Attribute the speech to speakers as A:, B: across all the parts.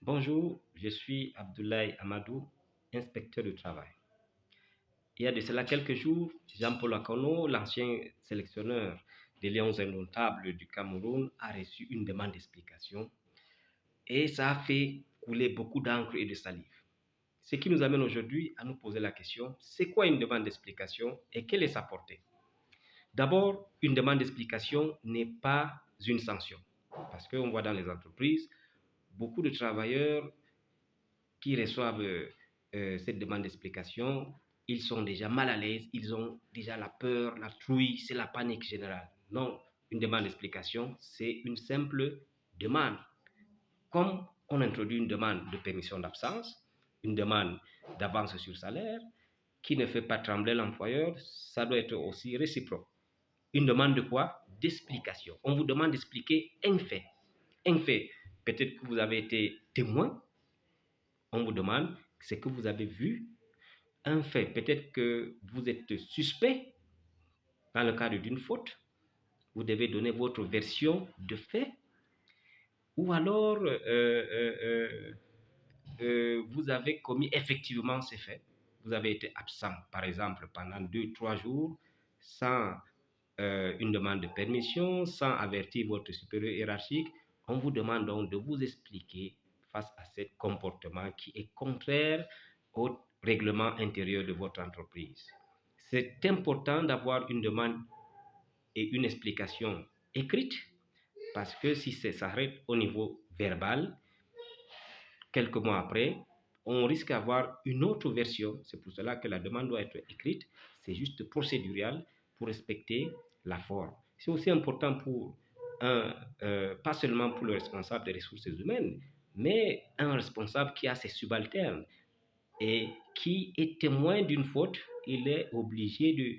A: Bonjour, je suis Abdoulaye Amadou, inspecteur du travail. Il y a de cela quelques jours, Jean-Paul Akono, l'ancien sélectionneur des Lions indomptables du Cameroun, a reçu une demande d'explication et ça a fait couler beaucoup d'encre et de salive. Ce qui nous amène aujourd'hui à nous poser la question, c'est quoi une demande d'explication et quelle est sa portée? D'abord, une demande d'explication n'est pas une sanction parce qu'on voit dans les entreprises beaucoup de travailleurs qui reçoivent cette demande d'explication, ils sont déjà mal à l'aise, ils ont déjà la peur, la trouille, c'est la panique générale. Non, une demande d'explication, c'est une simple demande. Comme on introduit une demande de permission d'absence, une demande d'avance sur salaire, qui ne fait pas trembler l'employeur, ça doit être aussi réciproque. Une demande de quoi? D'explication. On vous demande d'expliquer un fait. Un fait, peut-être que vous avez été témoin, on vous demande ce que vous avez vu, un fait, peut-être que vous êtes suspect dans le cadre d'une faute, vous devez donner votre version de fait, ou alors vous avez commis effectivement ces faits, vous avez été absent, par exemple, pendant 2-3 jours, sans une demande de permission, sans avertir votre supérieur hiérarchique, on vous demande donc de vous expliquer face à ce comportement qui est contraire au règlement intérieur de votre entreprise. C'est important d'avoir une demande et une explication écrite parce que si ça s'arrête au niveau verbal, quelques mois après, on risque d'avoir une autre version. C'est pour cela que la demande doit être écrite. C'est juste procédural pour respecter la forme. C'est aussi important pour pas seulement pour le responsable des ressources humaines, mais un responsable qui a ses subalternes et qui est témoin d'une faute, il est obligé de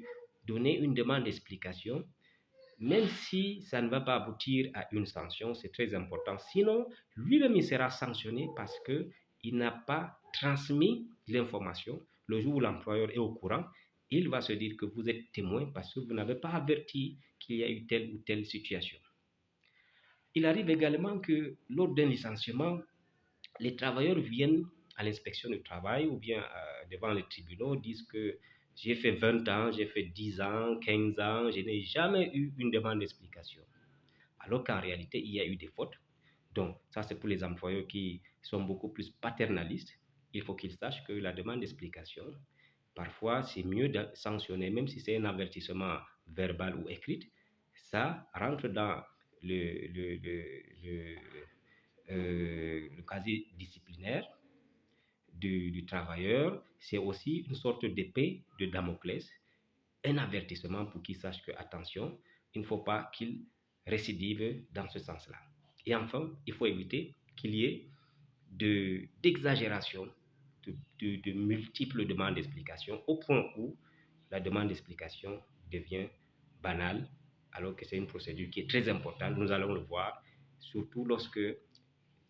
A: donner une demande d'explication, même si ça ne va pas aboutir à une sanction, c'est très important. Sinon, lui-même, il sera sanctionné parce qu'il n'a pas transmis l'information. Le jour où l'employeur est au courant, il va se dire que vous êtes témoin parce que vous n'avez pas averti qu'il y a eu telle ou telle situation. Il arrive également que lors d'un licenciement, les travailleurs viennent à l'inspection du travail ou bien devant les tribunaux, disent que j'ai fait 20 ans, j'ai fait 10 ans, 15 ans, je n'ai jamais eu une demande d'explication. Alors qu'en réalité, il y a eu des fautes. Donc, ça, c'est pour les employeurs qui sont beaucoup plus paternalistes. Il faut qu'ils sachent que la demande d'explication, parfois, c'est mieux de sanctionner, même si c'est un avertissement verbal ou écrit. Ça rentre dans le casier disciplinaire du travailleur. C'est aussi une sorte d'épée de Damoclès, un avertissement pour qu'il sache que, attention, il ne faut pas qu'il récidive dans ce sens-là. Et enfin, il faut éviter qu'il y ait d'exagération, de multiples demandes d'explication, au point où la demande d'explication devient banale, alors que c'est une procédure qui est très importante. Nous allons le voir, surtout lorsque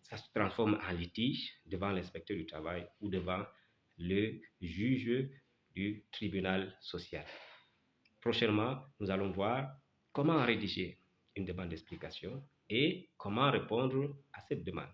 A: ça se transforme en litige devant l'inspecteur du travail ou devant le juge du tribunal social. Prochainement, nous allons voir comment rédiger une demande d'explication et comment répondre à cette demande.